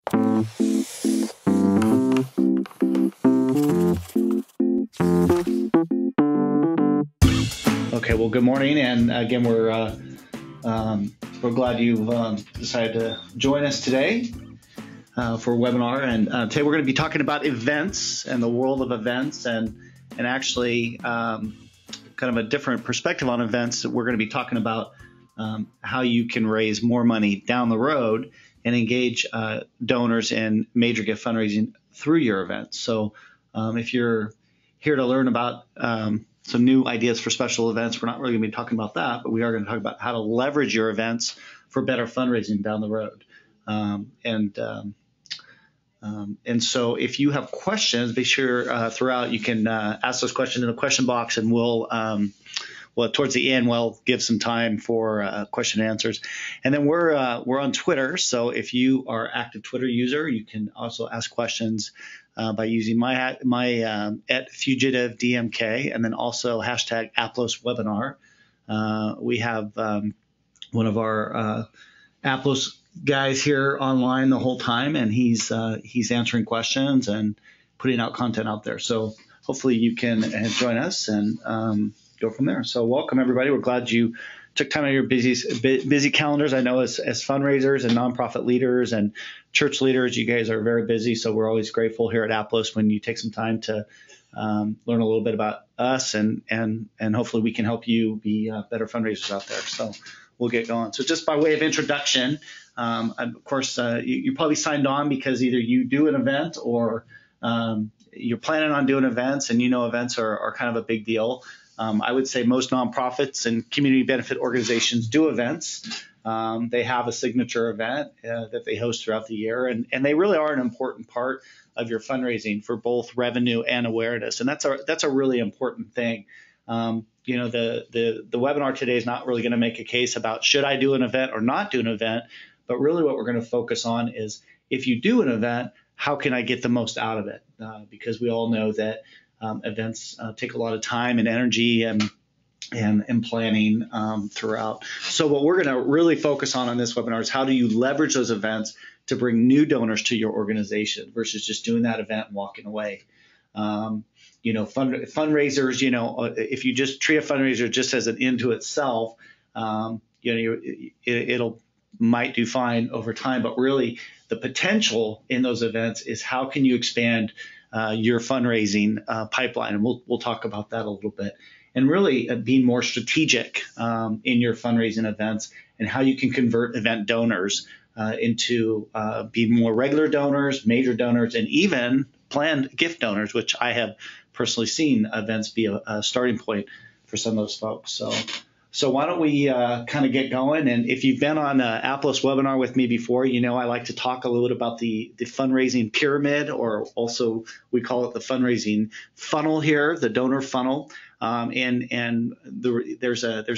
Okay, well, good morning, and again, we're glad you've decided to join us today for a webinar. And today we're going to be talking about events and the world of events, and actually kind of a different perspective on events. We're going to be talking about how you can raise more money down the road and engage donors in major gift fundraising through your events. So if you're here to learn about some new ideas for special events, we're not really going to be talking about that, but we are going to talk about how to leverage your events for better fundraising down the road. And so if you have questions, be sure throughout you can ask those questions in the question box, and we'll towards the end we'll give some time for question and answers. And then we're on Twitter, so if you are an active Twitter user, you can also ask questions by using my at @FugitiveDMK, and then also hashtag Aplos webinar. We have one of our Aplos guys here online the whole time, and he's answering questions and putting out content out there. So hopefully you can join us and go from there. So welcome, everybody. We're glad you took time out of your busy calendars. I know as fundraisers and nonprofit leaders and church leaders, you guys are very busy. So we're always grateful here at Aplos when you take some time to learn a little bit about us, and hopefully we can help you be better fundraisers out there. So we'll get going. So just by way of introduction, of course, you probably signed on because either you do an event or you're planning on doing events, and events are kind of a big deal. I would say most nonprofits and community benefit organizations do events. They have a signature event that they host throughout the year, and they really are an important part of your fundraising for both revenue and awareness. And that's a really important thing. The webinar today is not really going to make a case about should I do an event or not do an event, but really what we're going to focus on is if you do an event, how can I get the most out of it? Because we all know that events take a lot of time and energy and planning throughout. So what we're going to really focus on this webinar is how do you leverage those events to bring new donors to your organization versus just doing that event and walking away. Fundraisers, if you just treat a fundraiser just as an end to itself, it'll might do fine over time, but really the potential in those events is how can you expand your fundraising pipeline, and we'll talk about that a little bit, and really being more strategic in your fundraising events and how you can convert event donors into being more regular donors, major donors, and even planned gift donors, which I have personally seen events be a starting point for some of those folks. So why don't we kind of get going? And if you've been on an Aplos webinar with me before, I like to talk a little bit about the fundraising pyramid, or also we call it the fundraising funnel here, the donor funnel. There's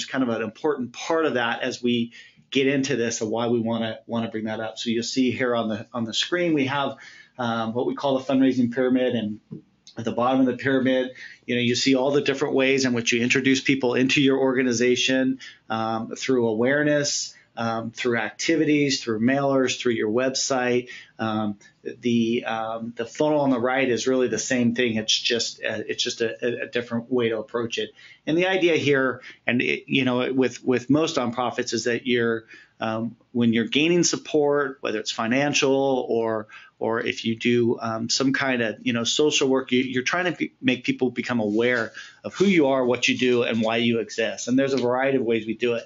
kind of an important part of that as we get into this of why we want to bring that up. So you'll see here on the screen we have what we call the fundraising pyramid, and at the bottom of the pyramid, you see all the different ways in which you introduce people into your organization through awareness, through activities, through mailers, through your website. The funnel on the right is really the same thing. It's just a different way to approach it. And the idea here, and with most nonprofits, is that when you're gaining support, whether it's financial or if you do some kind of social work, you're trying to make people become aware of who you are, what you do, and why you exist. And there's a variety of ways we do it.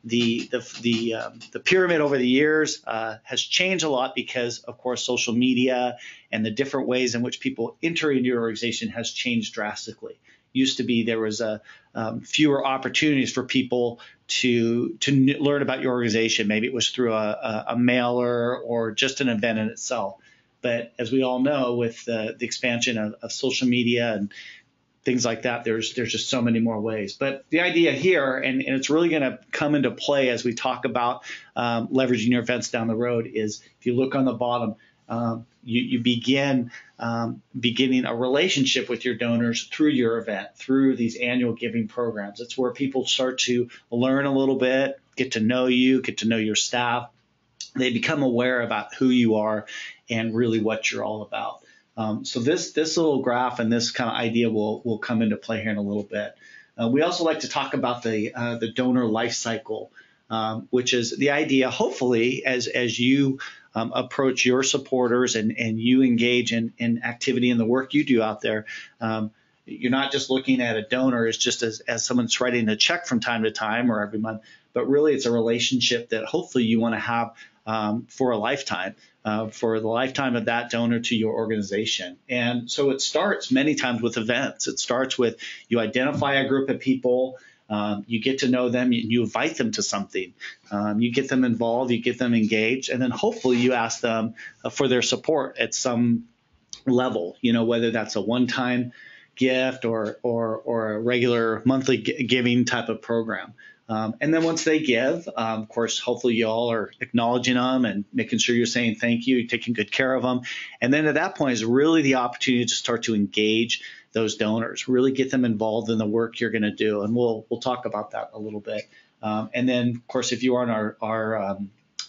The pyramid over the years has changed a lot because, of course, social media and the different ways in which people enter into your organization has changed drastically. Used to be there was fewer opportunities for people to learn about your organization. Maybe it was through a mailer or just an event in itself. But as we all know, with the expansion of social media and things like that, there's just so many more ways. But the idea here, and it's really going to come into play as we talk about leveraging your events down the road, is if you look on the bottom, you begin beginning a relationship with your donors through your event, through these annual giving programs. It's where people start to learn a little bit, get to know you, get to know your staff, they become aware about who you are and really what you're all about. So this little graph and this kind of idea will come into play here in a little bit. We also like to talk about the donor life cycle, which is the idea, hopefully, as you approach your supporters and you engage in activity in the work you do out there. You're not just looking at a donor as just as someone that's writing a check from time to time or every month, but really it's a relationship that hopefully you want to have for a lifetime, for the lifetime of that donor to your organization. And so it starts many times with events. It starts with you identify a group of people, you get to know them, you invite them to something, you get them involved, you get them engaged, and then hopefully you ask them for their support at some level, whether that's a one-time gift or a regular monthly giving type of program. And then once they give, of course, hopefully you all are acknowledging them and making sure you're saying thank you, you're taking good care of them. And then at that point is really the opportunity to start to engage those donors, really get them involved in the work you're going to do. And we'll talk about that a little bit. And then, of course, if you are on our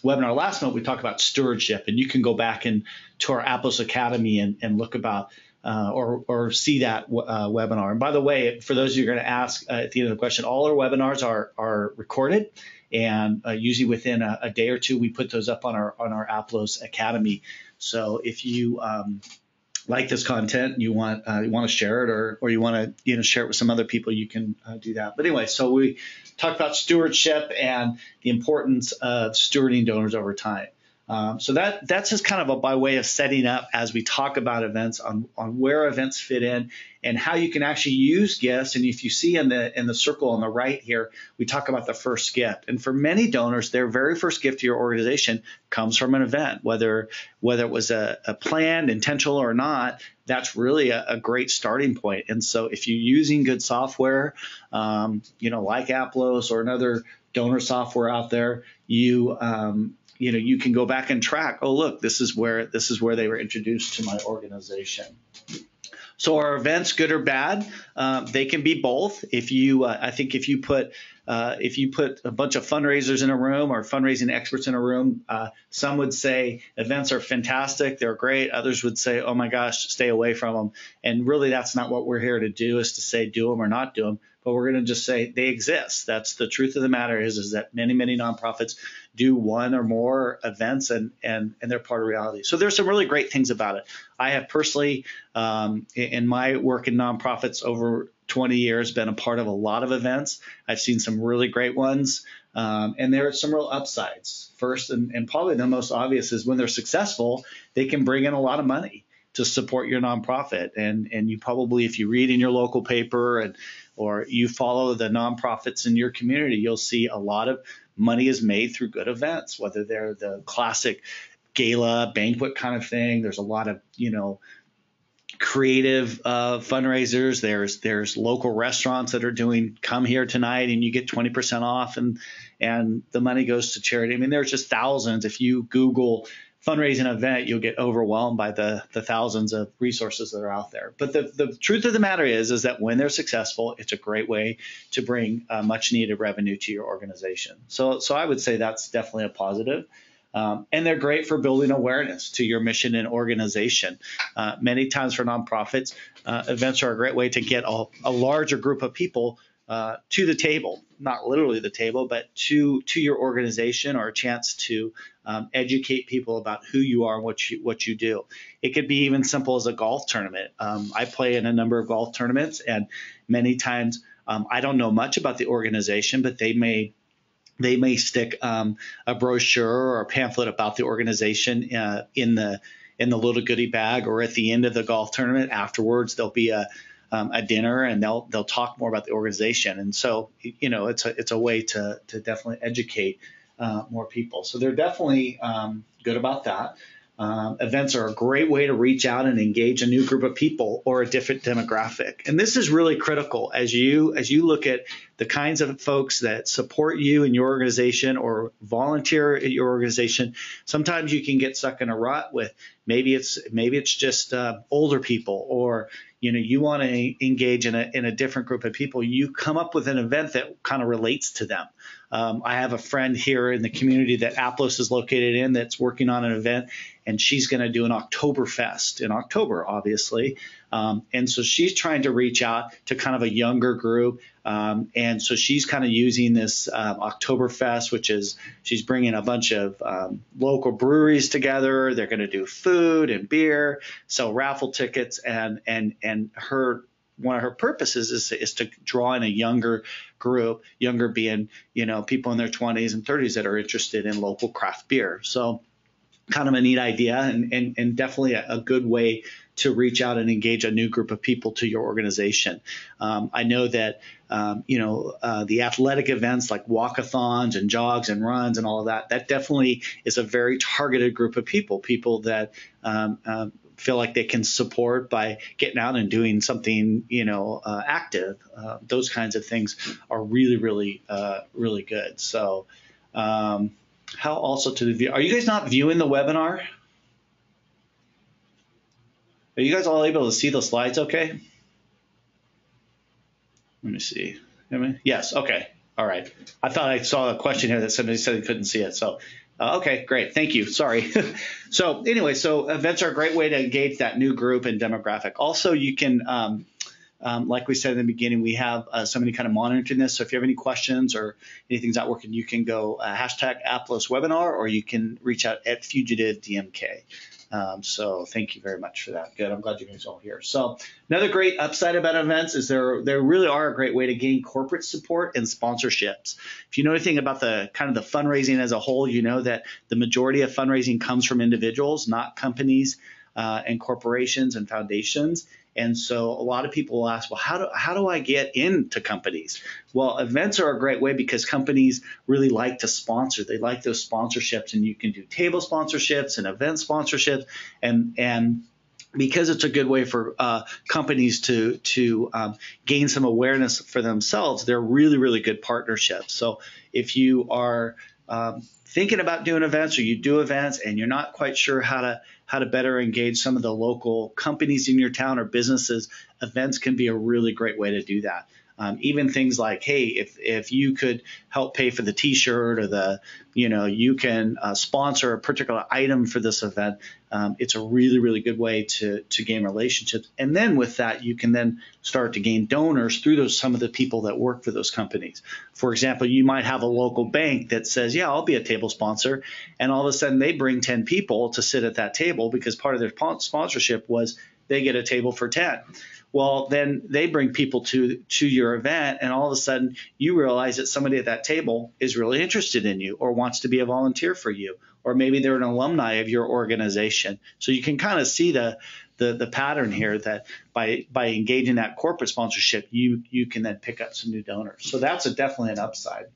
webinar last month, we talked about stewardship, and you can go back to our Aplos Academy and look about or see that webinar. And by the way, for those of you who are going to ask at the end of the question, all our webinars are recorded, and usually within a day or two, we put those up on our Aplos Academy. So if you like this content, you want to share it, or you want to share it with some other people, you can do that. But anyway, so we talked about stewardship and the importance of stewarding donors over time. So that's just kind of by way of setting up as we talk about events on where events fit in and how you can actually use gifts. And if you see in the circle on the right here, we talk about the first gift. And for many donors, their very first gift to your organization comes from an event, whether it was a planned, intentional or not. That's really a great starting point. And so if you're using good software, like Aplos or another donor software out there, you can go back and track, oh, look, this is where they were introduced to my organization. So are events good or bad? They can be both. I think if you put a bunch of fundraisers in a room or fundraising experts in a room, some would say events are fantastic, they're great. Others would say, oh my gosh, stay away from them. And really, that's not what we're here to do, is to say do them or not do them. But we're going to just say they exist. That's the truth of the matter is that many, many nonprofits do one or more events, and they're part of reality. So there's some really great things about it. I have personally, in my work in nonprofits over 20 years, been a part of a lot of events. I've seen some really great ones, and there are some real upsides. First, and probably the most obvious, is when they're successful, they can bring in a lot of money to support your nonprofit. And you probably, if you read in your local paper or you follow the nonprofits in your community, you'll see a lot of money is made through good events, whether they're the classic gala, banquet kind of thing. There's a lot of, creative fundraisers. There's local restaurants that are doing come here tonight and you get 20% off and the money goes to charity. I mean, there's just thousands. If you Google fundraising event, you'll get overwhelmed by the thousands of resources that are out there. But the truth of the matter is that when they're successful, it's a great way to bring much needed revenue to your organization. So I would say that's definitely a positive. And they're great for building awareness to your mission and organization. Many times for nonprofits, events are a great way to get a larger group of people to the table, not literally the table, but to your organization, or a chance to educate people about who you are and what you do. It could be even simple as a golf tournament. I play in a number of golf tournaments, and many times I don't know much about the organization, but they may stick a brochure or a pamphlet about the organization in the little goodie bag, or at the end of the golf tournament afterwards, there'll be a dinner, and they'll talk more about the organization. And so, it's a way to definitely educate more people. So they're definitely good about that. Events are a great way to reach out and engage a new group of people or a different demographic. And this is really critical as you look at the kinds of folks that support you in your organization or volunteer at your organization. Sometimes you can get stuck in a rut with maybe it's just older people, or you want to engage in a different group of people. You come up with an event that kind of relates to them. I have a friend here in the community that Aplos is located in that's working on an event, and she's going to do an Oktoberfest in October, obviously. And so she's trying to reach out to kind of a younger group. And so she's kind of using this Oktoberfest, which is she's bringing a bunch of local breweries together. They're going to do food and beer, sell raffle tickets, and one of her purposes is to draw in a younger group, younger being, people in their 20s and 30s that are interested in local craft beer. So kind of a neat idea, and definitely a good way to reach out and engage a new group of people to your organization. I know that, the athletic events like walkathons and jogs and runs and all of that definitely is a very targeted group of people that feel like they can support by getting out and doing something, active. Those kinds of things are really, really, really good. So, how also to view? Are you guys not viewing the webinar? Are you guys all able to see the slides okay? Let me see. Yes, okay. All right. I thought I saw a question here that somebody said they couldn't see it. So, okay, great. Thank you. Sorry. So anyway, so events are a great way to engage that new group and demographic. Also, you can, like we said in the beginning, we have somebody kind of monitoring this. So if you have any questions or anything's not working, you can go hashtag Aplos webinar, or you can reach out at Fugitive DMK. So thank you very much for that. Good. I'm glad you guys are all here. So another great upside about events is there really are a great way to gain corporate support and sponsorships. If you know anything about the kind of the fundraising as a whole, you know that the majority of fundraising comes from individuals, not companies and corporations and foundations. And so a lot of people will ask, well, how do I get into companies? Well, events are a great way because companies really like to sponsor. They like those sponsorships, and you can do table sponsorships and event sponsorships. And because it's a good way for companies to gain some awareness for themselves, they're really, really good partnerships. So if you are thinking about doing events, or you do events and you're not quite sure how to better engage some of the local companies in your town or businesses, events can be a really great way to do that. Even things like, hey, if you could help pay for the T-shirt, or you can sponsor a particular item for this event. It's a really, really good way to gain relationships. And then with that, you can then start to gain donors through some of the people that work for those companies. For example, you might have a local bank that says, yeah, I'll be a table sponsor. And all of a sudden they bring 10 people to sit at that table because part of their sponsorship was they get a table for 10. Well, then they bring people to your event, and all of a sudden you realize that somebody at that table is really interested in you or wants to be a volunteer for you, or maybe they're an alumni of your organization. So you can kind of see the pattern here that by engaging that corporate sponsorship, you can then pick up some new donors. So that's definitely an upside.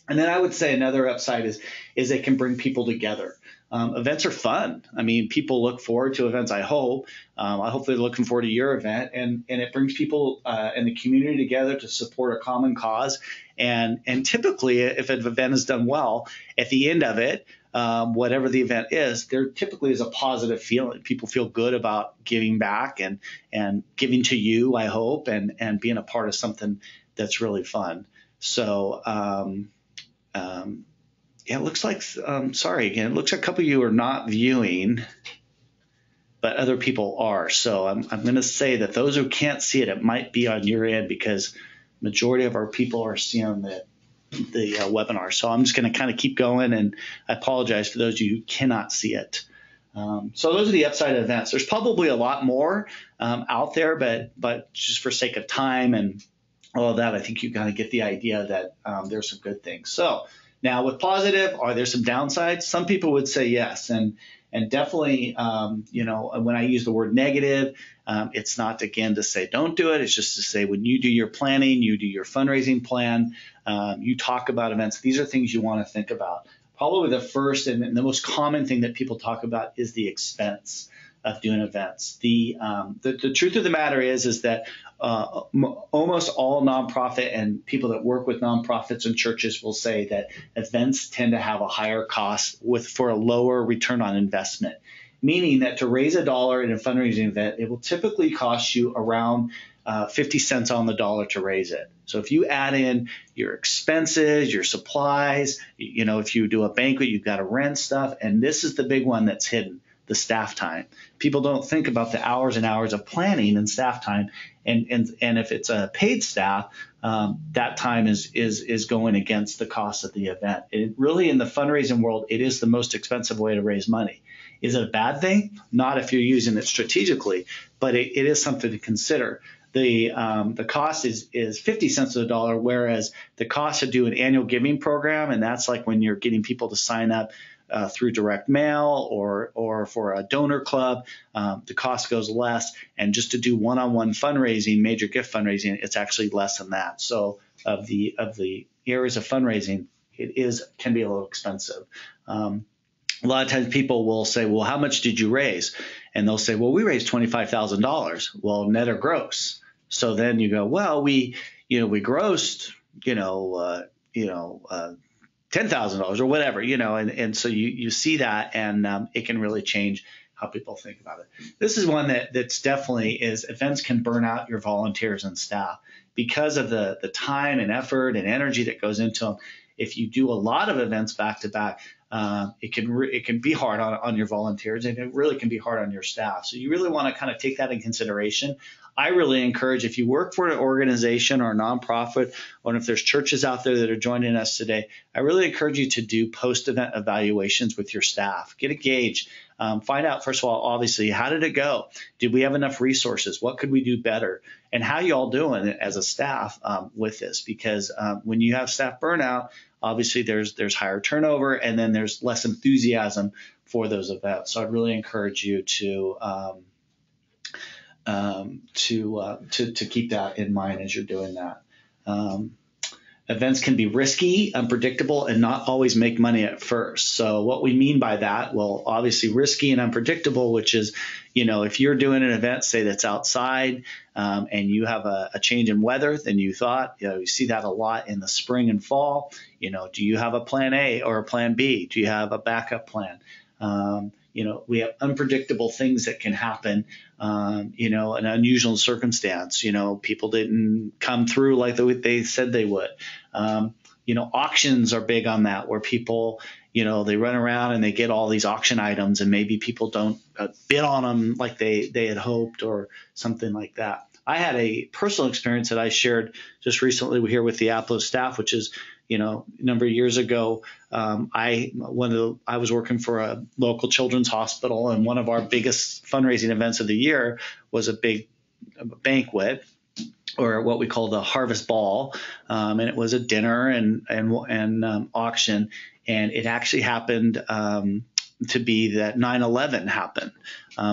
And then I would say another upside is it can bring people together. Events are fun. I mean, people look forward to events, I hope. I hope they're looking forward to your event. And it brings people in the community together to support a common cause. And typically, if an event is done well, at the end of it, whatever the event is, there typically is a positive feeling. People feel good about giving back and giving to you, I hope, and being a part of something that's really fun. So yeah, it looks like, sorry again, it looks like a couple of you are not viewing, but other people are. So I'm going to say that those who can't see it, it might be on your end because majority of our people are seeing the webinar. So I'm just going to kind of keep going, and I apologize for those of you who cannot see it. So those are the upside events. There's probably a lot more out there, but just for sake of time and all of that, I think you kind of get the idea that there's some good things. So now with positive, are there some downsides? Some people would say yes. And definitely, when I use the word negative, it's not, again, to say don't do it. It's just to say when you do your planning, you do your fundraising plan, you talk about events, these are things you want to think about. Probably the first and the most common thing that people talk about is the expense. of doing events. The truth of the matter is that almost all nonprofit and people that work with nonprofits and churches will say that events tend to have a higher cost for a lower return on investment. Meaning that to raise $1 in a fundraising event, it will typically cost you around 50 cents on the dollar to raise it. So if you add in your expenses, your supplies, if you do a banquet, you've got to rent stuff. And this is the big one that's hidden, the staff time. People don't think about the hours and hours of planning and staff time. And if it's a paid staff, that time is going against the cost of the event. It really, in the fundraising world, it is the most expensive way to raise money. Is it a bad thing? Not if you're using it strategically, but it is something to consider. The cost is 50 cents to the dollar, whereas the cost to do an annual giving program, and that's like when you're getting people to sign up through direct mail or for a donor club, the cost goes less. And just to do one-on-one fundraising, major gift fundraising, it's actually less than that. So of the areas of fundraising, can be a little expensive. A lot of times people will say, well, how much did you raise? And they'll say, well, we raised $25,000. Well, net or gross? So then you go, well, we grossed, $10,000 or whatever, and so you see that, and it can really change how people think about it. This is one that's definitely events can burn out your volunteers and staff because of the time and effort and energy that goes into them. If you do a lot of events back to back, it can be hard on your volunteers, and it really can be hard on your staff. So you really want to kind of take that in consideration. I really encourage, if you work for an organization or a nonprofit, or if there's churches out there that are joining us today, I really encourage you to do post-event evaluations with your staff. Get engaged. Find out, first of all, obviously, how did it go? Did we have enough resources? What could we do better? And how you all doing as a staff with this? Because when you have staff burnout, obviously there's higher turnover, and then there's less enthusiasm for those events. So I'd really encourage you to keep that in mind as you're doing that. Events can be risky, unpredictable, and not always make money at first. So what we mean by that, well, obviously risky and unpredictable, which is, if you're doing an event, say that's outside, and you have a change in weather than you thought, you see that a lot in the spring and fall. Do you have a plan A or a plan B? Do you have a backup plan? We have unpredictable things that can happen, an unusual circumstance. People didn't come through like they said they would. Auctions are big on that, where people, they run around and they get all these auction items, and maybe people don't bid on them like they had hoped, or something like that. I had a personal experience that I shared just recently here with the Aplo staff, which is, a number of years ago, I was working for a local children's hospital, and one of our biggest fundraising events of the year was a big banquet, or what we call the Harvest Ball, and it was a dinner and auction, and it actually happened to be that 9/11 happened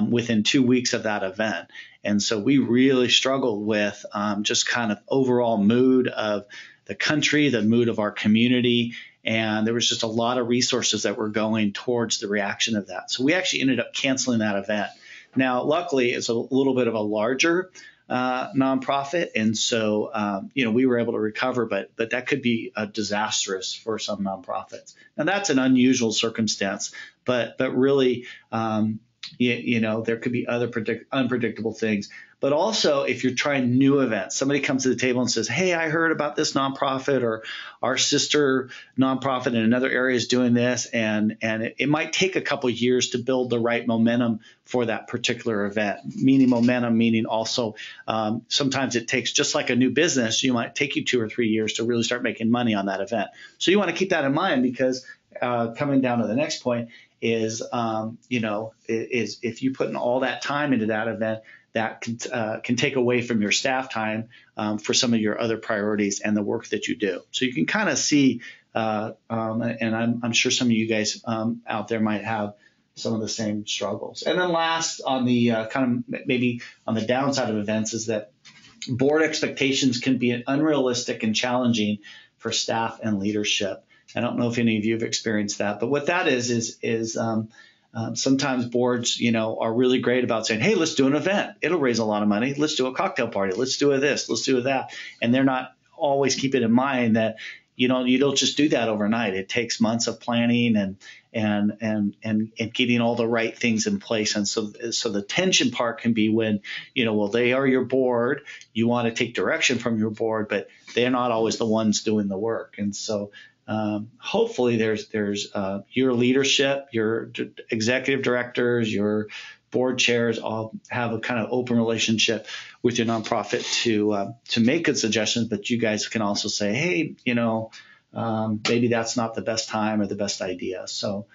within 2 weeks of that event. And so we really struggled with just kind of overall mood of the country, the mood of our community, and there was just a lot of resources that were going towards the reaction of that. So we actually ended up canceling that event. Now, luckily, it's a little bit of a larger nonprofit, and so we were able to recover, but that could be disastrous for some nonprofits. Now, that's an unusual circumstance, but really, there could be other unpredictable things. But also, if you're trying new events, somebody comes to the table and says, hey, I heard about this nonprofit, or our sister nonprofit in another area is doing this, and it might take a couple of years to build the right momentum for that particular event. Meaning also sometimes it takes, just like a new business, you might take you 2 or 3 years to really start making money on that event. So you want to keep that in mind, because coming down to the next point is if you put in all that time into that event, that can take away from your staff time for some of your other priorities and the work that you do. So you can kind of see, and I'm sure some of you guys out there might have some of the same struggles. And then last, on the kind of maybe on the downside of events, is that board expectations can be unrealistic and challenging for staff and leadership. I don't know if any of you have experienced that, but what that is Sometimes boards, are really great about saying, hey, let's do an event. It'll raise a lot of money. Let's do a cocktail party. Let's do a this. Let's do a that. And they're not always keeping in mind that, you don't just do that overnight. It takes months of planning and getting all the right things in place. And so the tension part can be when, well, they are your board. You want to take direction from your board, but they're not always the ones doing the work. And so hopefully there's your leadership, your executive directors, your board chairs all have a kind of open relationship with your nonprofit to make good suggestions, but you guys can also say, hey, maybe that's not the best time or the best idea. So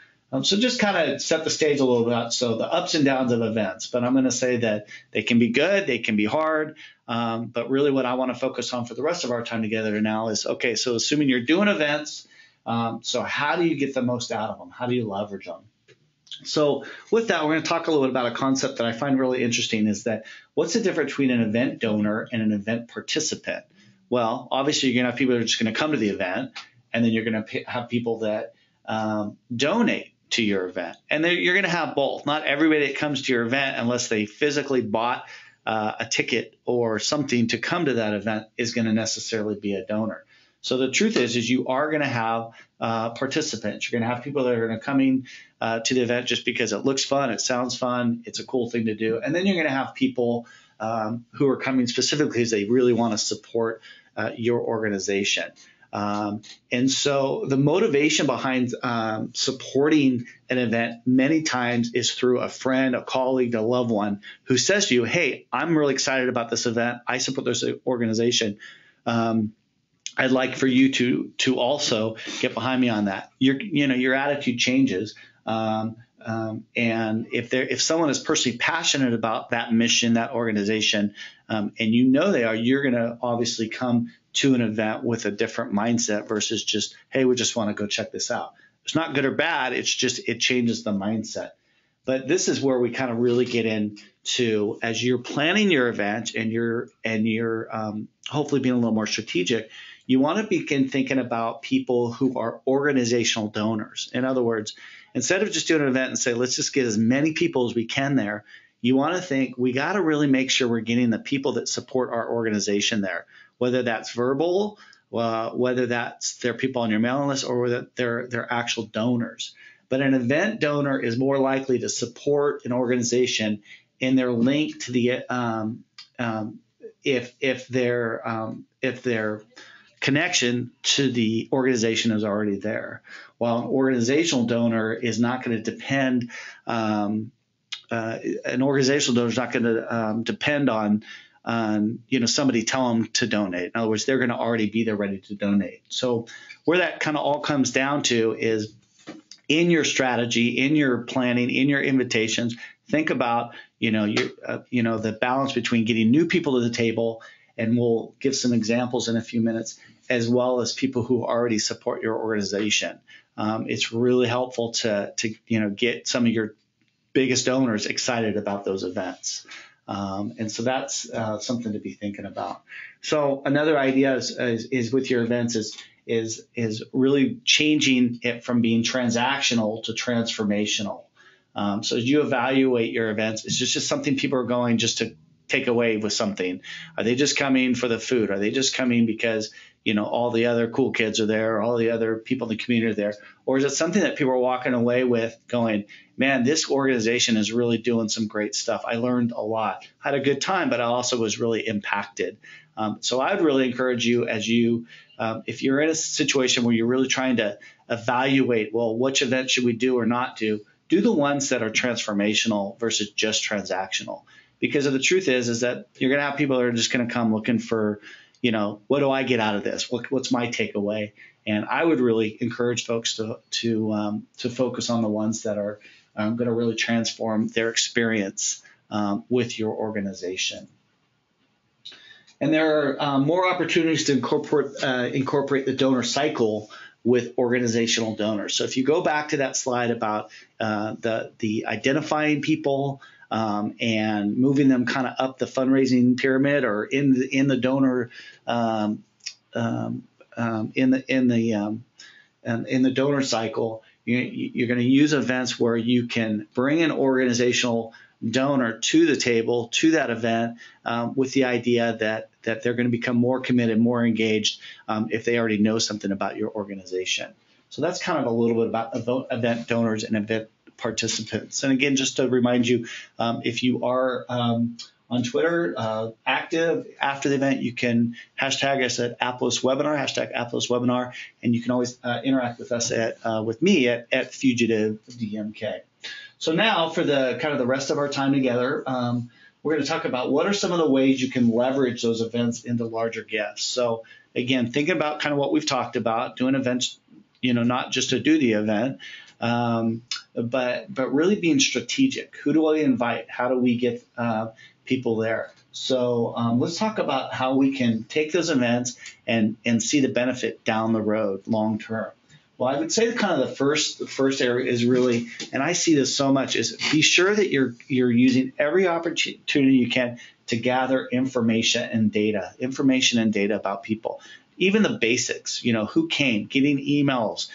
just kind of set the stage a little bit. So the ups and downs of events, but I'm going to say that they can be good, they can be hard. But really what I want to focus on for the rest of our time together now is, okay, so assuming you're doing events, so how do you get the most out of them? How do you leverage them? So with that, we're going to talk a little bit about a concept that I find really interesting is that what's the difference between an event donor and an event participant? Well, obviously, you're going to have people that are just going to come to the event, and then you're going to have people that donate to your event. And you're going to have both. Not everybody that comes to your event, unless they physically bought a ticket or something to come to that event, is going to necessarily be a donor. So the truth is you are going to have participants. You're going to have people that are going to coming to the event just because it looks fun, it sounds fun, it's a cool thing to do. And then you're going to have people who are coming specifically because they really want to support your organization. And so the motivation behind supporting an event many times is through a friend, a colleague, a loved one who says to you, hey, I'm really excited about this event. I support this organization. I'd like for you to also get behind me on that. Your attitude changes. And if someone is personally passionate about that mission, that organization, and they are, you're going to obviously come to an event with a different mindset versus just, hey, we just want to go check this out. It's not good or bad. It's just it changes the mindset. But this is where we kind of really get into, as you're planning your event and you're hopefully being a little more strategic, you want to begin thinking about people who are organizational donors. In other words, instead of just doing an event and say, let's just get as many people as we can there, you want to think we got to really make sure we're getting the people that support our organization there, whether that's verbal, whether that's their people on your mailing list, or whether they're actual donors. But an event donor is more likely to support an organization in their link to the if their connection to the organization is already there. While an organizational donor is not going to depend, an organizational donor is not going to depend on somebody tell them to donate. In other words, they're going to already be there ready to donate. So where that kind of all comes down to is in your strategy, in your planning, in your invitations, think about, the balance between getting new people to the table, and we'll give some examples in a few minutes, as well as people who already support your organization. It's really helpful to get some of your biggest donors excited about those events. And so that's something to be thinking about. So another idea is with your events is really changing it from being transactional to transformational. So as you evaluate your events, it's just something people are going just to take away with something. Are they just coming for the food? Are they just coming because all the other cool kids are there, or all the other people in the community are there? Or is it something that people are walking away with going, man, this organization is really doing some great stuff. I learned a lot, had a good time, but I also was really impacted. So I would really encourage you, as you, if you're in a situation where you're really trying to evaluate, well, which event should we do or not do the ones that are transformational versus just transactional. Because the truth is that you're going to have people that are just going to come looking for, what do I get out of this? What's my takeaway? And I would really encourage folks to focus on the ones that are going to really transform their experience with your organization. And there are more opportunities to incorporate the donor cycle with organizational donors. So if you go back to that slide about the identifying people and moving them kind of up the fundraising pyramid, or in the donor in the donor cycle, you're going to use events where you can bring an organizational donor to the table, to that event, with the idea that they're going to become more committed, more engaged if they already know something about your organization. So that's kind of a little bit about event donors and event participants. And again, just to remind you, if you are on Twitter, active after the event, you can hashtag us at Aplos Webinar, hashtag Aplos Webinar, and you can always interact with us with me at Fugitive DMK. So now for the rest of our time together, we're going to talk about what are some of the ways you can leverage those events into larger gifts. So again, thinking about kind of what we've talked about, doing events, not just to do the event, but really being strategic. Who do I invite? How do we get people there? So let's talk about how we can take those events and see the benefit down the road long term. Well, I would say kind of the first area is really, and I see this so much, is be sure that you're using every opportunity you can to gather information and data about people. Even the basics, who came, getting emails,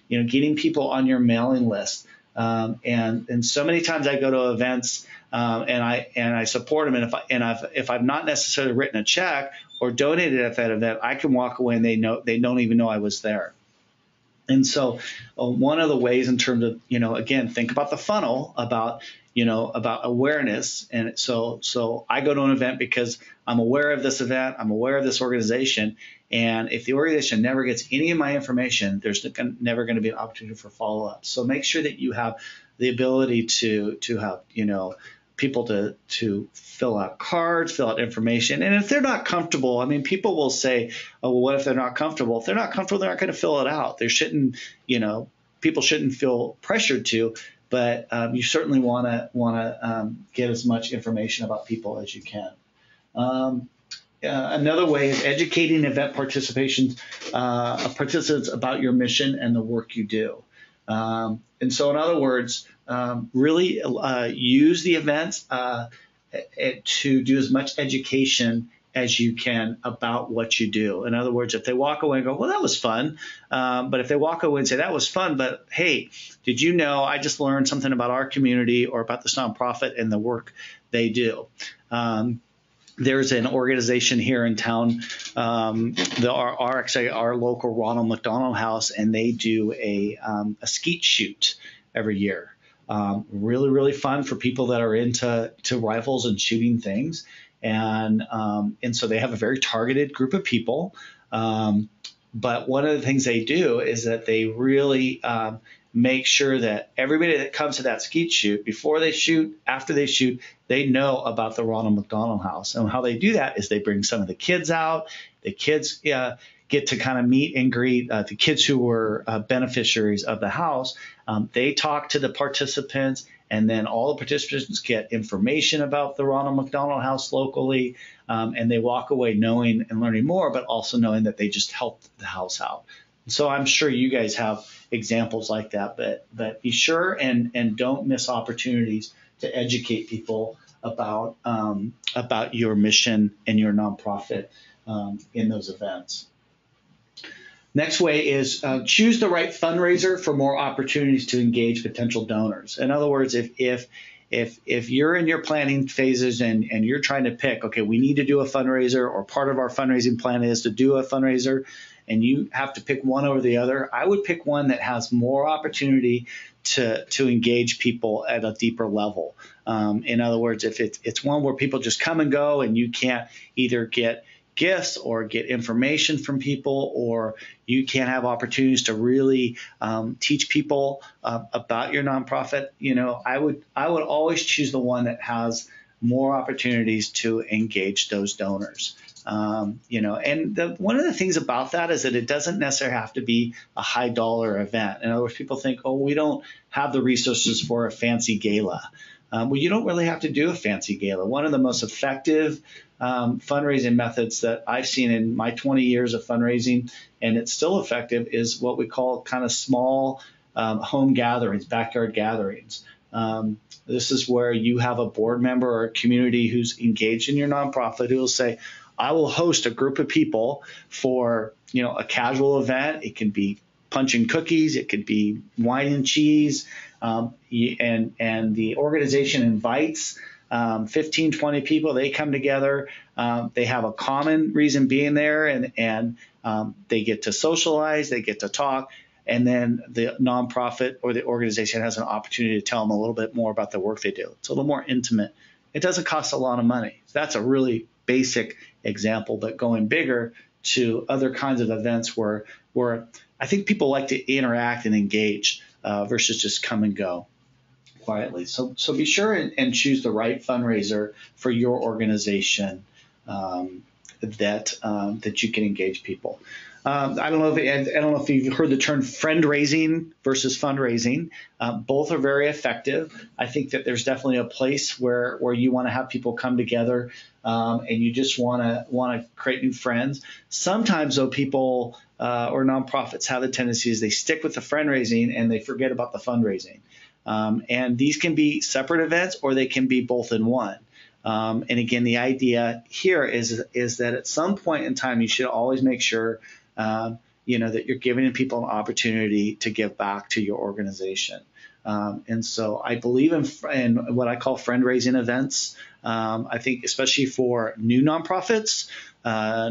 getting people on your mailing list. And so many times I go to events and I support them, and if I've not necessarily written a check or donated at that event, I can walk away and they don't even know I was there. And so one of the ways in terms of, again, think about the funnel about awareness. And so I go to an event because I'm aware of this event. I'm aware of this organization. And if the organization never gets any of my information, there's never going to be an opportunity for follow-up. So make sure that you have the ability to have, people to fill out cards, fill out information. And if they're not comfortable, people will say, oh, well, what if they're not comfortable? If they're not comfortable, they're not going to fill it out. There shouldn't, people shouldn't feel pressured to, but you certainly want to get as much information about people as you can. Another way is educating event participants about your mission and the work you do. And so, in other words, really use the events to do as much education as you can about what you do. In other words, if they walk away and go, well, that was fun. But if they walk away and say, that was fun, but hey, did you know I just learned something about our community or about this nonprofit and the work they do? There's an organization here in town, our local Ronald McDonald House, and they do a skeet shoot every year. Really, really fun for people that are into rifles and shooting things. And so they have a very targeted group of people. But one of the things they do is that they really make sure that everybody that comes to that skeet shoot, before they shoot, after they shoot, they know about the Ronald McDonald House. And how they do that is they bring some of the kids out. The kids get to kind of meet and greet the kids who were beneficiaries of the house. They talk to the participants, and then all the participants get information about the Ronald McDonald House locally, and they walk away knowing and learning more, but also knowing that they just helped the house out. So I'm sure you guys have examples like that, but be sure and don't miss opportunities to educate people about your mission and your nonprofit in those events. Next way is choose the right fundraiser for more opportunities to engage potential donors. In other words, if you're in your planning phases and you're trying to pick, okay, we need to do a fundraiser, or part of our fundraising plan is to do a fundraiser, and you have to pick one over the other, I would pick one that has more opportunity to engage people at a deeper level. In other words, if it's one where people just come and go and you can't either get gifts or get information from people, or you can't have opportunities to really teach people about your nonprofit, I would always choose the one that has more opportunities to engage those donors. And one of the things about that is that it doesn't necessarily have to be a high dollar event. In other words, people think, oh, we don't have the resources for a fancy gala. Well, you don't really have to do a fancy gala. One of the most effective fundraising methods that I've seen in my 20 years of fundraising, and it's still effective, is what we call kind of small home gatherings, backyard gatherings. This is where you have a board member or a community who's engaged in your nonprofit who will say, I will host a group of people for, a casual event. It can be punch and cookies. It could be wine and cheese. And the organization invites 15, 20 people. They come together. They have a common reason being there, and they get to socialize. They get to talk. And then the nonprofit or the organization has an opportunity to tell them a little bit more about the work they do. It's a little more intimate. It doesn't cost a lot of money. That's a really basic example, but going bigger to other kinds of events where I think people like to interact and engage versus just come and go quietly. So be sure and choose the right fundraiser for your organization that you can engage people. I don't know if you've heard the term friend raising versus fundraising. Both are very effective. I think that there's definitely a place where you want to have people come together and you just want to create new friends. Sometimes though, people or nonprofits have the tendency is they stick with the friend raising and they forget about the fundraising. And these can be separate events or they can be both in one. And again, the idea here is that at some point in time, you should always make sure that you're giving people an opportunity to give back to your organization. And so I believe in what I call friend-raising events. I think especially for new nonprofits,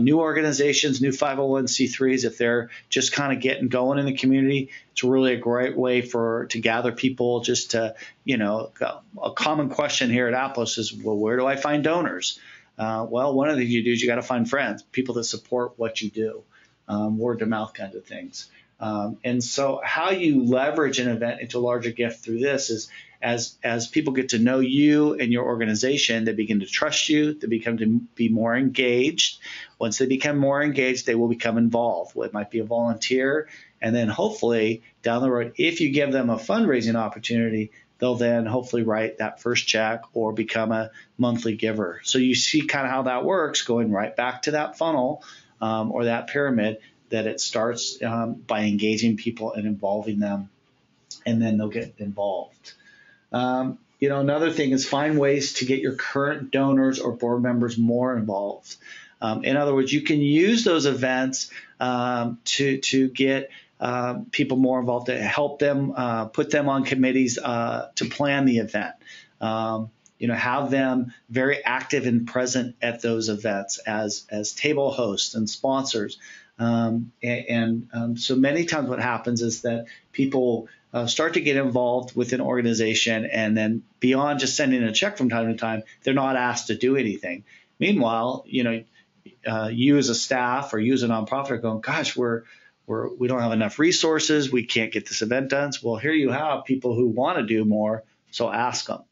new organizations, new 501c3s, if they're just kind of getting going in the community, it's really a great way to gather people just to, a common question here at Aplos is, well, where do I find donors? Well, one of the things you do is you got to find friends, people that support what you do. Word of mouth kinds of things. And so how you leverage an event into a larger gift through this is as people get to know you and your organization, they begin to trust you, they become to be more engaged. Once they become more engaged, they will become involved. Well, it might be a volunteer, and then hopefully down the road, if you give them a fundraising opportunity, they'll then hopefully write that first check or become a monthly giver. So you see kind of how that works, going right back to that funnel or that pyramid, that it starts by engaging people and involving them, and then they'll get involved. Another thing is find ways to get your current donors or board members more involved. In other words, you can use those events to get people more involved, to help them, put them on committees to plan the event. Have them very active and present at those events as table hosts and sponsors. So many times what happens is that people start to get involved with an organization, and then beyond just sending a check from time to time, they're not asked to do anything. Meanwhile, you as a staff or you as a nonprofit are going, gosh, we don't have enough resources. We can't get this event done. So, well, here you have people who want to do more, so ask them.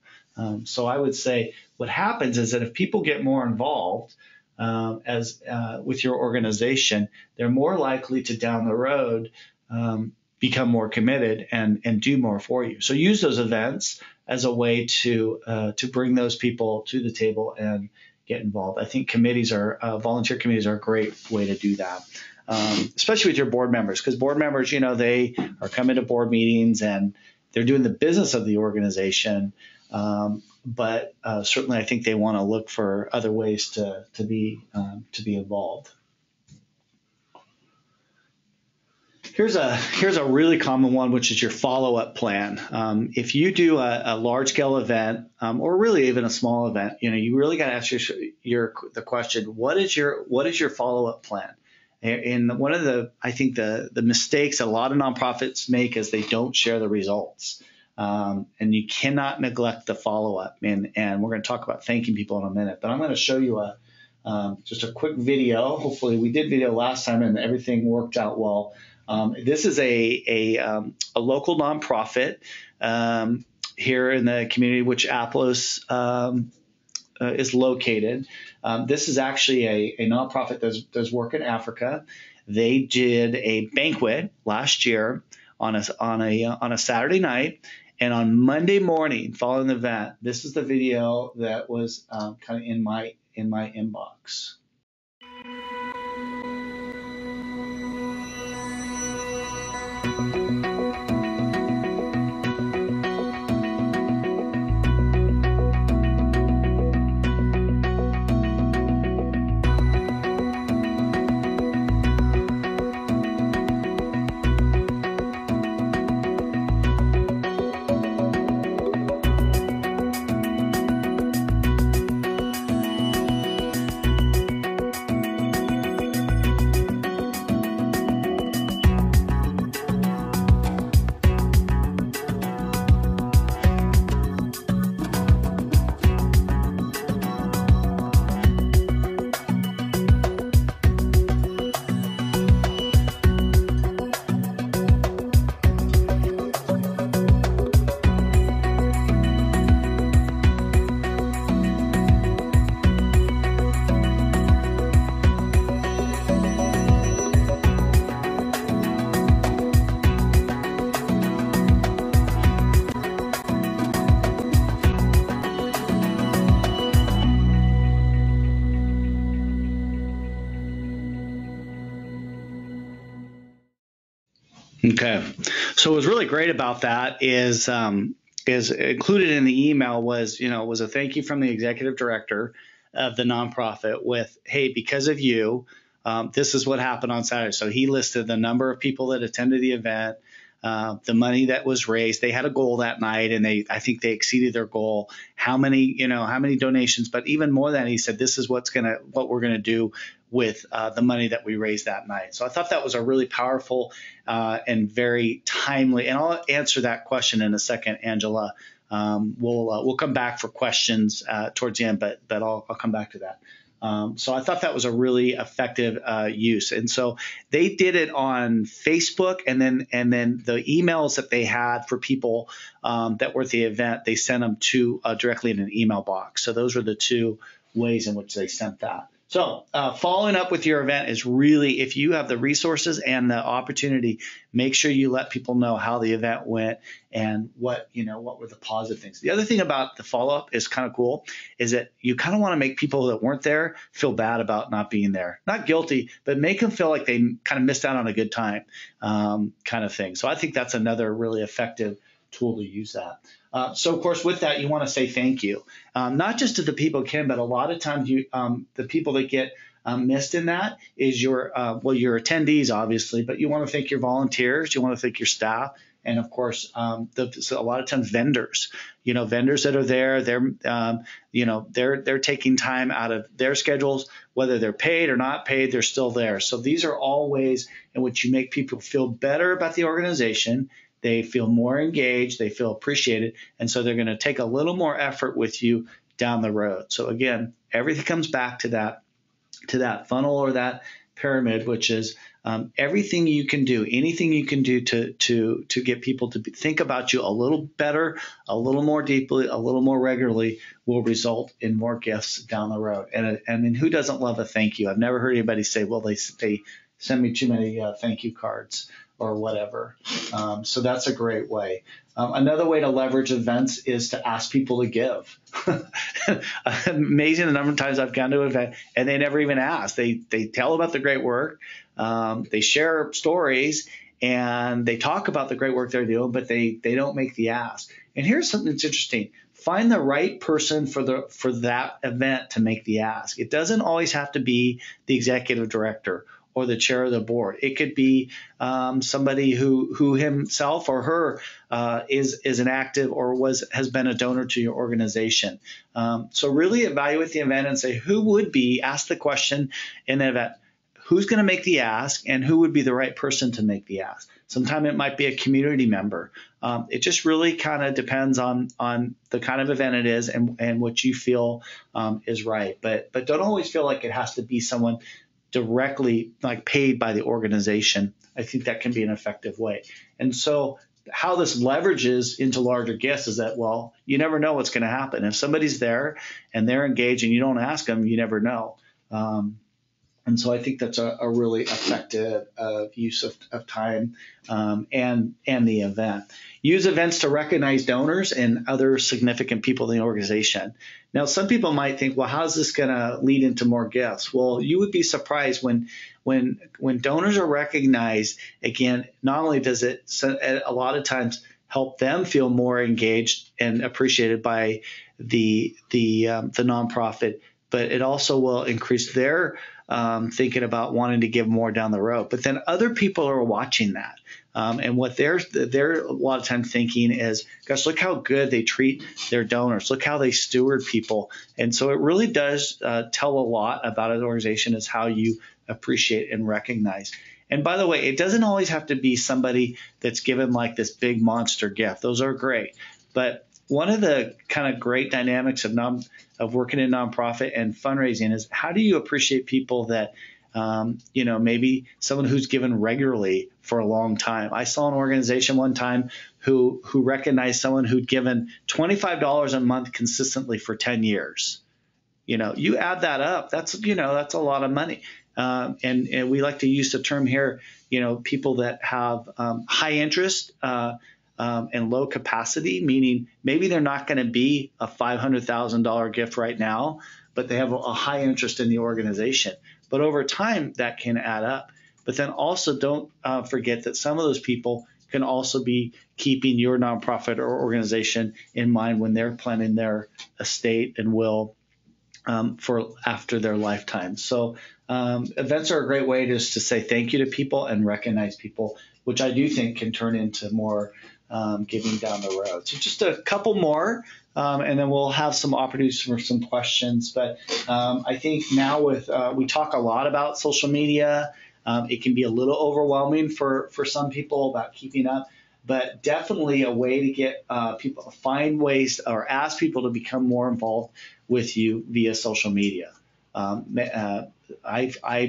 So I would say what happens is that if people get more involved with your organization, they're more likely to down the road become more committed and do more for you. So use those events as a way to bring those people to the table and get involved. I think volunteer committees are a great way to do that, especially with your board members, because board members, they are coming to board meetings and they're doing the business of the organization. But certainly, I think they want to look for other ways to be involved. Here's a really common one, which is your follow-up plan. If you do a large-scale event, or really even a small event, you really got to ask the question: what is your follow-up plan? And one of the mistakes a lot of nonprofits make is they don't share the results. And you cannot neglect the follow-up. And we're going to talk about thanking people in a minute. But I'm going to show you just a quick video. Hopefully, we did video last time and everything worked out well. This is a local nonprofit here in the community, which Aplos is located. This is actually a nonprofit that does work in Africa. They did a banquet last year on a Saturday night. And on Monday morning, following the event, this is the video that was kind of in my inbox. Okay. So what was really great about that is included in the email was, was a thank you from the executive director of the nonprofit with, hey, because of you, this is what happened on Saturday. So he listed the number of people that attended the event, the money that was raised. They had a goal that night, and I think they exceeded their goal. How many donations? But even more than that, he said, this is what we're gonna do with the money that we raised that night. So I thought that was a really powerful and very timely. And I'll answer that question in a second, Angela. We'll come back for questions towards the end, but I'll come back to that. So I thought that was a really effective use. And so they did it on Facebook, and then the emails that they had for people that were at the event, they sent them to directly in an email box. So those were the two ways in which they sent that. So following up with your event is really, if you have the resources and the opportunity, make sure you let people know how the event went and what were the positive things. The other thing about the follow-up is kind of cool, is that you kind of want to make people that weren't there feel bad about not being there. Not guilty, but make them feel like they kind of missed out on a good time kind of thing. So I think that's another really effective tool to use that. So, of course, with that, you want to say thank you, not just to the people who can, but a lot of times the people that get missed in that is your attendees, obviously, but you want to thank your volunteers, you want to thank your staff, and of course, so a lot of times vendors that are there, they're taking time out of their schedules, whether they're paid or not paid, they're still there. So these are all ways in which you make people feel better about the organization. They feel more engaged, they feel appreciated, and so they're going to take a little more effort with you down the road. So again, everything comes back to that funnel or that pyramid, which is everything you can do, anything you can do to get people to think about you a little better, a little more deeply, a little more regularly, will result in more gifts down the road. And I mean, who doesn't love a thank you? I've never heard anybody say, well, they send me too many thank you cards or whatever. So that's a great way. Another way to leverage events is to ask people to give. Amazing the number of times I've gone to an event and they never even ask. They tell about the great work. They share stories and they talk about the great work they're doing, but they don't make the ask. And here's something that's interesting. Find the right person for that event to make the ask. It doesn't always have to be the executive director or the chair of the board. It could be somebody who himself or her is an active or has been a donor to your organization. So really evaluate the event and say, ask the question in the event, who's going to make the ask and who would be the right person to make the ask. Sometimes it might be a community member. It just really kind of depends on the kind of event it is and what you feel is right. But don't always feel like it has to be someone directly like paid by the organization. I think that can be an effective way. And so how this leverages into larger gifts is that, well, you never know what's going to happen. If somebody's there and they're engaged and you don't ask them, you never know. And so I think that's a really effective use of time and the event. Use events to recognize donors and other significant people in the organization. Now, some people might think, well, how's this going to lead into more gifts? Well, you would be surprised when donors are recognized. Again, not only does it a lot of times help them feel more engaged and appreciated by the nonprofit, but it also will increase their thinking about wanting to give more down the road. But then other people are watching that. And what they're a lot of time thinking is, gosh, look how good they treat their donors. Look how they steward people. And so it really does tell a lot about an organization is how you appreciate and recognize. And by the way, it doesn't always have to be somebody that's given like this big monster gift. Those are great. But one of the kind of great dynamics of working in nonprofit and fundraising is how do you appreciate people that, maybe someone who's given regularly for a long time. I saw an organization one time who recognized someone who'd given $25 a month consistently for 10 years. You add that up, that's a lot of money. And we like to use the term here, people that have high interest and low capacity, meaning maybe they're not going to be a $500,000 gift right now, but they have a high interest in the organization. But over time, that can add up. But then also don't forget that some of those people can also be keeping your nonprofit or organization in mind when they're planning their estate and will for after their lifetime. So events are a great way just to say thank you to people and recognize people, which I do think can turn into more giving down the road. So just a couple more, and then we'll have some opportunities for some questions. But I think now with we talk a lot about social media. It can be a little overwhelming for some people about keeping up, but definitely a way to get people find ways or ask people to become more involved with you via social media. I've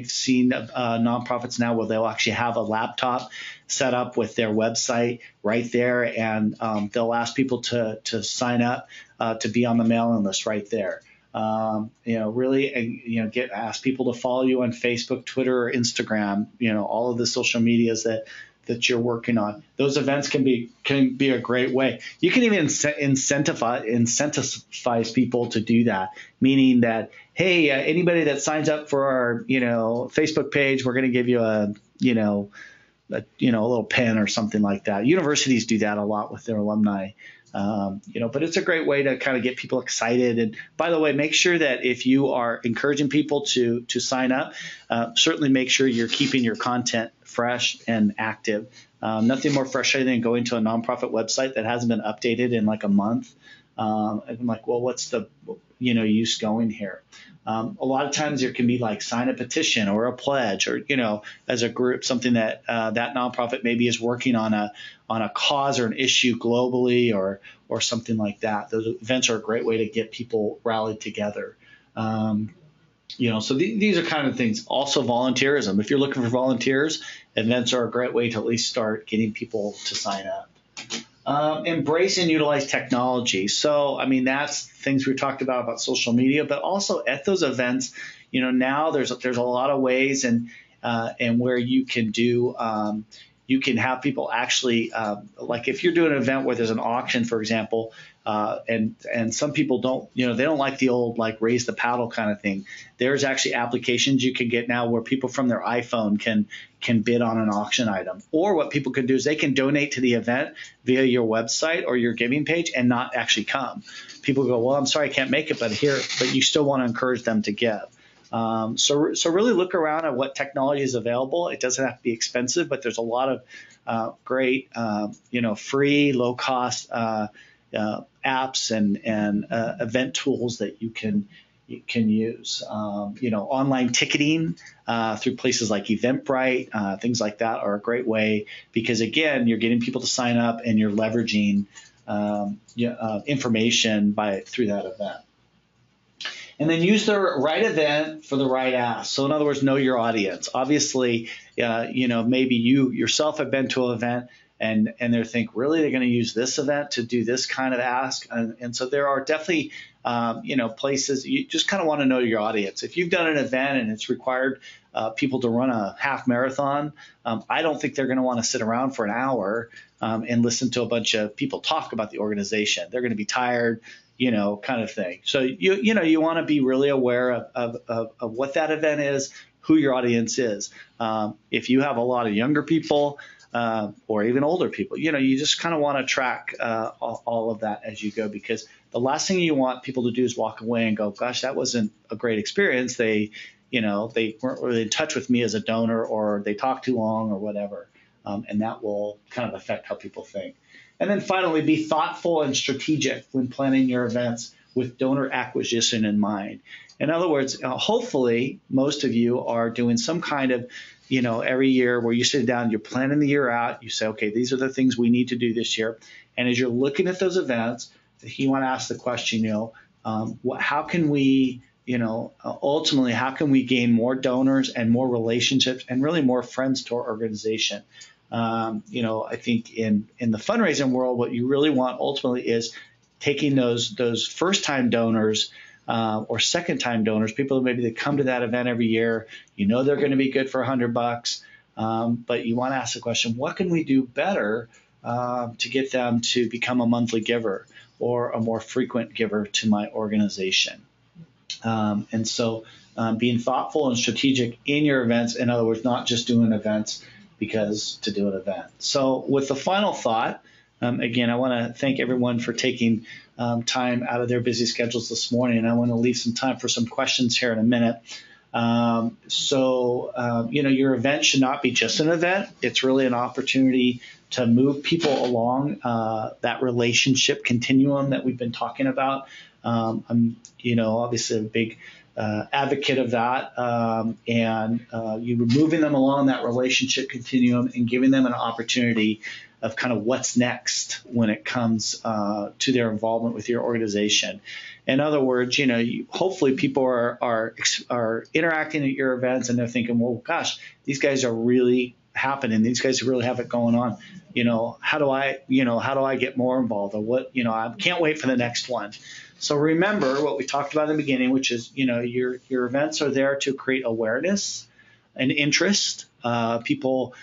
seen nonprofits now where they'll actually have a laptop set up with their website right there, and they'll ask people to sign up to be on the mailing list right there. Really, ask people to follow you on Facebook, Twitter, or Instagram. All of the social medias that you're working on. Those events can be a great way. You can even incentivize people to do that, meaning that, hey, anybody that signs up for our Facebook page, we're going to give you a little pen or something like that. Universities do that a lot with their alumni. But it's a great way to kind of get people excited. And by the way, make sure that if you are encouraging people to sign up, certainly make sure you're keeping your content fresh and active. Nothing more frustrating than going to a nonprofit website that hasn't been updated in like a month. And I'm like, well, what's the use going here? A lot of times there can be like sign a petition or a pledge or, as a group, something that that nonprofit maybe is working on a cause or an issue globally or something like that. Those events are a great way to get people rallied together. So these are kind of things. Also volunteerism. If you're looking for volunteers, events are a great way to at least start getting people to sign up. Embrace and utilize technology. So, that's things we talked about social media, but also at those events, now there's a lot of ways and where you can do, you can have people actually, like if you're doing an event where there's an auction, for example, and some people don't, they don't like the old like raise the paddle kind of thing. There's actually applications you can get now where people from their iPhone can bid on an auction item. Or what people can do is they can donate to the event via your website or your giving page and not actually come. People go, well, I'm sorry I can't make it, but you still want to encourage them to give. So really look around at what technology is available. It doesn't have to be expensive, but there's a lot of great, free, low cost apps and event tools that you can use. Online ticketing through places like Eventbrite, things like that are a great way because again, you're getting people to sign up and you're leveraging information through that event. And then use the right event for the right ask. So in other words, know your audience. Obviously, maybe you yourself have been to an event and they think, really, they're going to use this event to do this kind of ask. And so there are definitely, places you just kind of want to know your audience. If you've done an event and it's required people to run a half marathon, I don't think they're going to want to sit around for an hour and listen to a bunch of people talk about the organization. They're going to be tired, kind of thing. So you want to be really aware of what that event is, who your audience is. If you have a lot of younger people or even older people, you just kind of want to track all of that as you go, because the last thing you want people to do is walk away and go, gosh, that wasn't a great experience. They weren't really in touch with me as a donor, or they talked too long or whatever. And that will kind of affect how people think. And then finally, be thoughtful and strategic when planning your events with donor acquisition in mind. In other words, hopefully most of you are doing some kind of, every year where you sit down, you're planning the year out, you say, okay, these are the things we need to do this year. And as you're looking at those events, you want to ask the question, how can we, ultimately, how can we gain more donors and more relationships and really more friends to our organization? I think in the fundraising world, what you really want ultimately is taking those first-time donors or second-time donors, people maybe that come to that event every year, they're going to be good for $100, but you want to ask the question, what can we do better to get them to become a monthly giver or a more frequent giver to my organization? And so being thoughtful and strategic in your events. In other words, not just doing events because to do an event. So with the final thought, again, I want to thank everyone for taking time out of their busy schedules this morning, and I want to leave some time for some questions here in a minute. Your event should not be just an event. It's really an opportunity to move people along that relationship continuum that we've been talking about. I'm, obviously a big advocate of that, and you're moving them along that relationship continuum and giving them an opportunity of kind of what's next when it comes to their involvement with your organization. In other words, hopefully people are interacting at your events and they're thinking, well, gosh, these guys are really happening. These guys really have it going on. How do I get more involved? Or what, I can't wait for the next one. So remember what we talked about in the beginning, which is, your events are there to create awareness and interest. People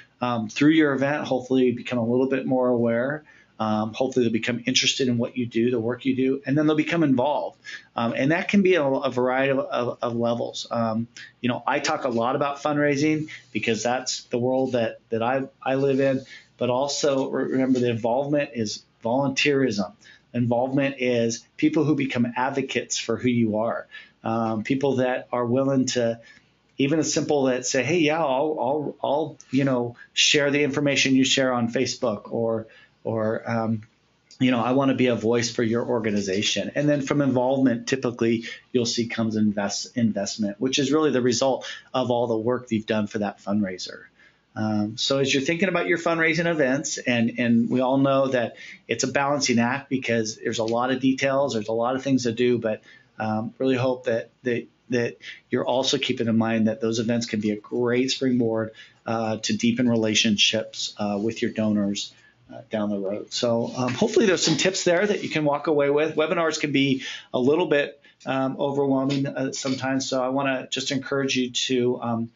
through your event hopefully become a little bit more aware. Hopefully they'll become interested in what you do, the work you do, and then they'll become involved. And that can be a variety of levels. I talk a lot about fundraising because that's the world that I live in. But also remember, the involvement is volunteerism. Involvement is people who become advocates for who you are. People that are willing to, even as simple that say, hey, yeah, I'll share the information you share on Facebook, or I want to be a voice for your organization. And then from involvement, typically you'll see comes investment, which is really the result of all the work you've done for that fundraiser. So as you're thinking about your fundraising events, and we all know that it's a balancing act because there's a lot of details, there's a lot of things to do, but really hope that you're also keeping in mind that those events can be a great springboard to deepen relationships with your donors down the road. So hopefully there's some tips there that you can walk away with. Webinars can be a little bit overwhelming sometimes, so I want to just encourage you to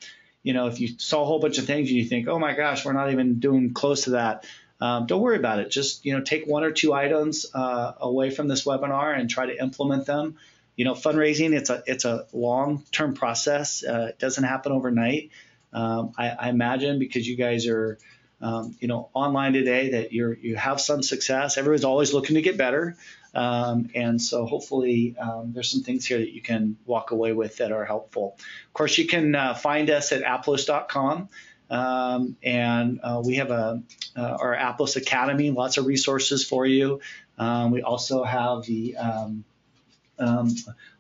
if you saw a whole bunch of things and you think, oh my gosh, we're not even doing close to that, don't worry about it. Just, take one or two items away from this webinar and try to implement them. Fundraising, it's a long-term process. It doesn't happen overnight. I imagine because you guys are, online today, that you have some success. Everyone's always looking to get better. And so hopefully there's some things here that you can walk away with that are helpful. Of course, you can find us at Aplos.com. And we have our Aplos Academy, lots of resources for you. We also have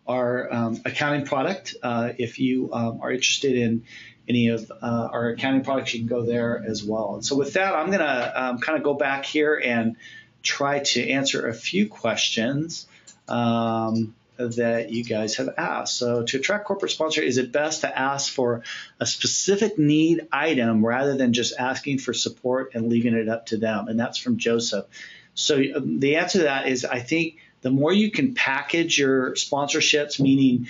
our accounting product. If you are interested in any of our accounting products, you can go there as well. And so with that, I'm going to kind of go back here and try to answer a few questions that you guys have asked. So to attract corporate sponsor, is it best to ask for a specific need item rather than just asking for support and leaving it up to them? And that's from Joseph. So the answer to that is, I think the more you can package your sponsorships, meaning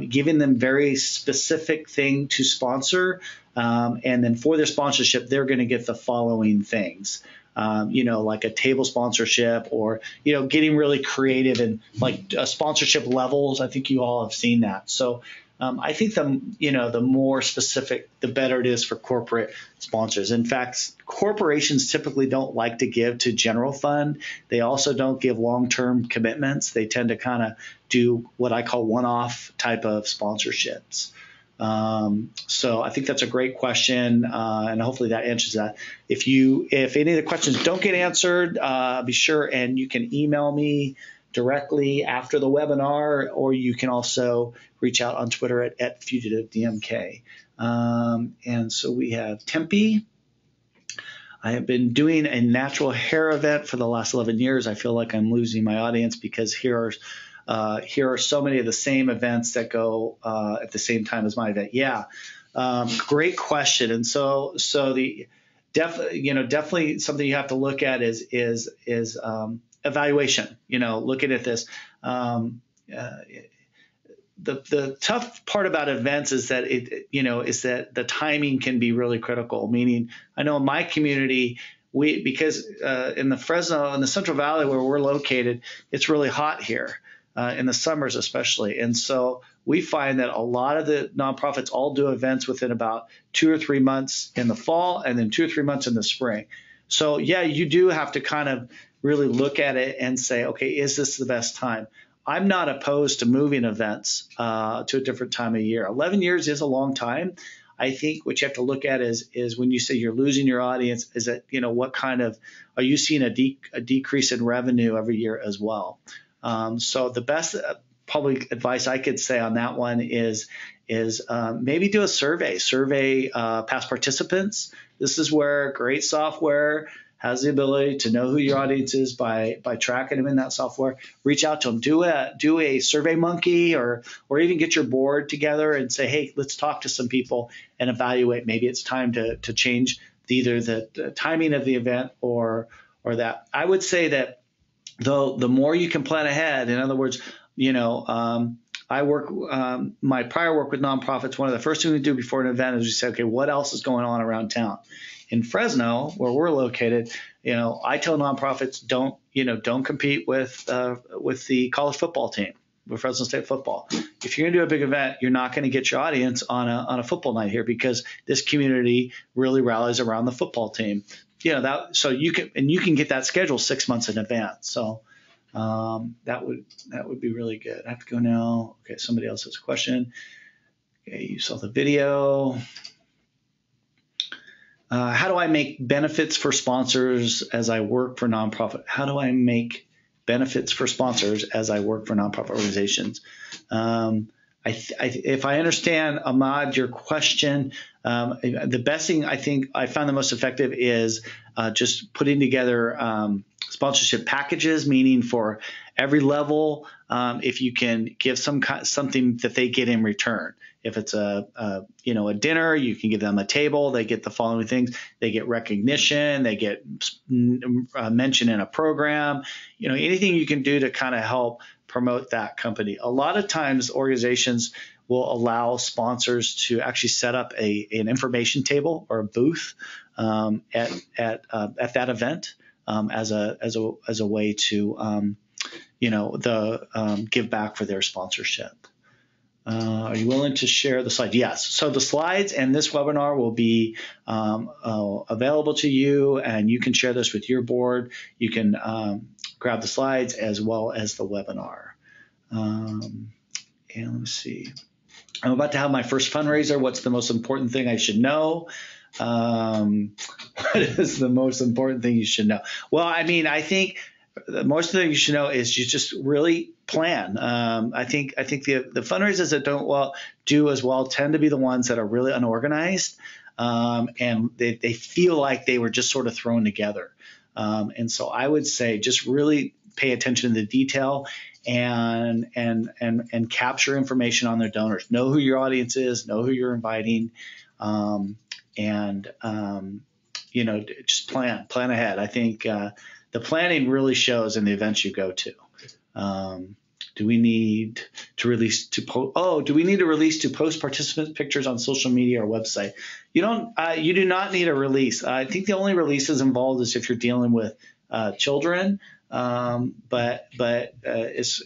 giving them very specific thing to sponsor, and then for their sponsorship, they're going to get the following things. Like a table sponsorship, or, getting really creative and like sponsorship levels. I think you all have seen that. So I think the more specific, the better it is for corporate sponsors. In fact, corporations typically don't like to give to general fund. They also don't give long-term commitments. They tend to kind of do what I call one-off type of sponsorships. So I think that's a great question, and hopefully that answers that. If any of the questions don't get answered, be sure and you can email me directly after the webinar, or you can also reach out on Twitter at FugitiveDMK. And so we have Tempe. I have been doing a natural hair event for the last 11 years. I feel like I'm losing my audience because here are so many of the same events that go at the same time as my event. Yeah, great question. And so the definitely something you have to look at is evaluation. Looking at this. The tough part about events is that is that the timing can be really critical. Meaning, I know in my community, because in the Fresno, in the Central Valley where we're located, it's really hot here. In the summers especially. And so we find that a lot of the nonprofits all do events within about 2 or 3 months in the fall and then 2 or 3 months in the spring. So yeah, you do have to kind of really look at it and say, okay, is this the best time? I'm not opposed to moving events to a different time of year. 11 years is a long time. I think what you have to look at is when you say you're losing your audience, is that, what kind of, are you seeing a decrease in revenue every year as well? So the best public advice I could say on that one is maybe do a survey past participants. This is where great software has the ability to know who your audience is by tracking them in that software. Reach out to them. Do a Survey Monkey or even get your board together and say, hey, let's talk to some people and evaluate. Maybe it's time to change either the timing of the event or that. I would say that the more you can plan ahead, in other words, I work my prior work with nonprofits. One of the first things we do before an event is we say, okay, what else is going on around town? In Fresno, where we're located, I tell nonprofits don't compete with the college football team, with Fresno State football. If you're going to do a big event, you're not going to get your audience on a football night here because this community really rallies around the football team. So you can get that schedule 6 months in advance. So that would be really good. I have to go now. Okay, somebody else has a question. Okay, you saw the video. How do I make benefits for sponsors as I work for nonprofit? How do I make benefits for sponsors as I work for nonprofit organizations? If I understand, Ahmad, your question, the best thing I think I found the most effective is just putting together sponsorship packages, meaning for every level, if you can give something that they get in return. If it's a dinner, you can give them a table. They get the following things. They get recognition. They get mentioned in a program. Anything you can do to kind of help promote that company. A lot of times organizations will allow sponsors to actually set up an information table or a booth at that event as a way to give back for their sponsorship. Are you willing to share the slides? Yes. So the slides and this webinar will be available to you, and you can share this with your board. You can grab the slides as well as the webinar. And let me see. I'm about to have my first fundraiser. What's the most important thing I should know? What is the most important thing you should know? Well, I think the most thing you should know is you just really plan. I think the fundraisers that don't do as well tend to be the ones that are really unorganized, and they feel like they were just sort of thrown together. And so I would say just really pay attention to the detail and capture information on their donors. Know who your audience is. Know who you're inviting, just plan ahead. I think the planning really shows in the events you go to. Do we need to release to post participant pictures on social media or website? You do not need a release. I think the only releases involved is if you're dealing with children. But it's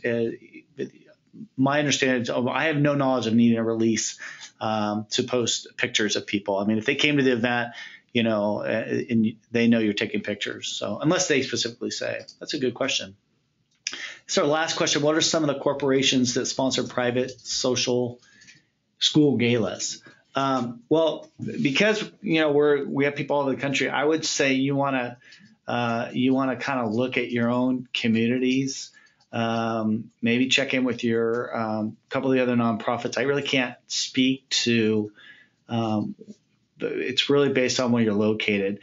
my understanding. I have no knowledge of needing a release to post pictures of people. If they came to the event, and they know you're taking pictures. So unless they specifically say, that's a good question. So our last question, what are some of the corporations that sponsor private social school galas? Well, because, we have people all over the country, I would say you want to kind of look at your own communities, maybe check in with your couple of the other nonprofits. I really can't speak to it's really based on where you're located.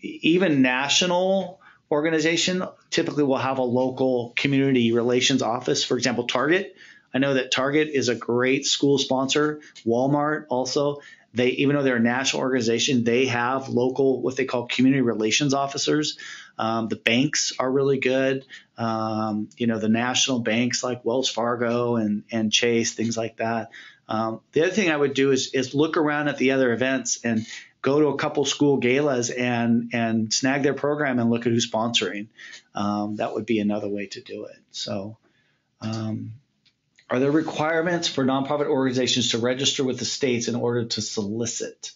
Even national organization typically will have a local community relations office. For example, Target. I know that Target is a great school sponsor. Walmart also. Even though they're a national organization, they have local, what they call community relations officers. The banks are really good. The national banks like Wells Fargo and Chase, things like that. The other thing I would do is look around at the other events and go to a couple school galas and snag their program and look at who's sponsoring. That would be another way to do it. So Are there requirements for nonprofit organizations to register with the states in order to solicit?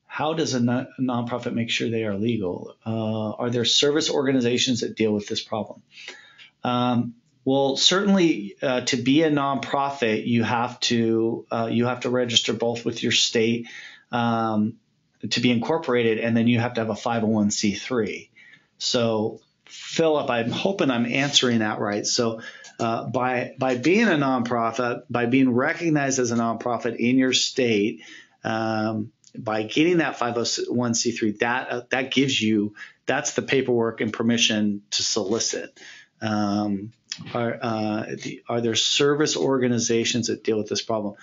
How does a nonprofit make sure they are legal? Are there service organizations that deal with this problem? Well, certainly, to be a nonprofit, you have to register both with your state to be incorporated, and then you have to have a 501c3. So, Philip, I'm hoping I'm answering that right. So, by being a nonprofit, by being recognized as a nonprofit in your state, by getting that 501c3, that gives you, that's the paperwork and permission to solicit. Are there service organizations that deal with this problem?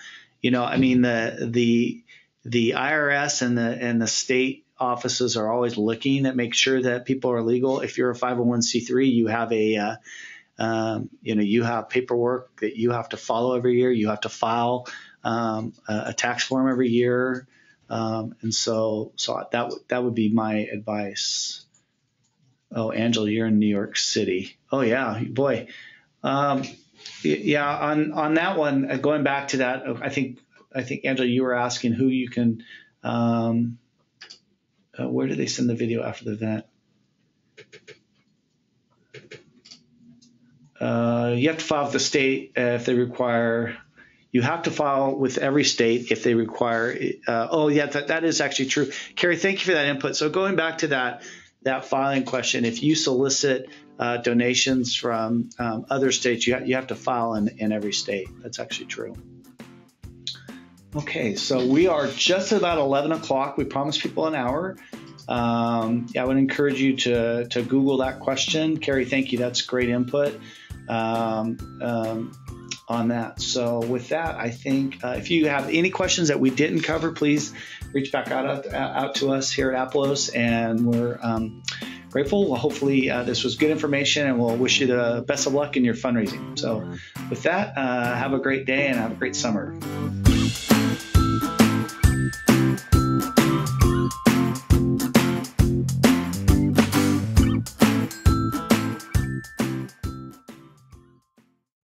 I mean, the IRS and the state offices are always looking to make sure that people are legal. If you're a 501c3, you have you have paperwork that you have to follow every year. You have to file a tax form every year, and so that would be my advice. Oh, Angela, you're in New York City. Oh yeah, boy. Yeah, on that one, going back to that, I think Angela, you were asking who you can. Where did they send the video after the event? You have to file with the state if they require. You have to file with every state if they require. Oh yeah, that is actually true. Carrie, thank you for that input. So going back to that filing question, if you solicit donations from other states, you have to file in every state. That's actually true. Okay, so we are just about 11 o'clock. We promised people an hour. I would encourage you to Google that question. Carrie, thank you. That's great input on that. So with that, I think if you have any questions that we didn't cover, please reach back out to us here at Aplos, and we're grateful. Well, hopefully this was good information, and we'll wish you the best of luck in your fundraising. So with that, have a great day and have a great summer.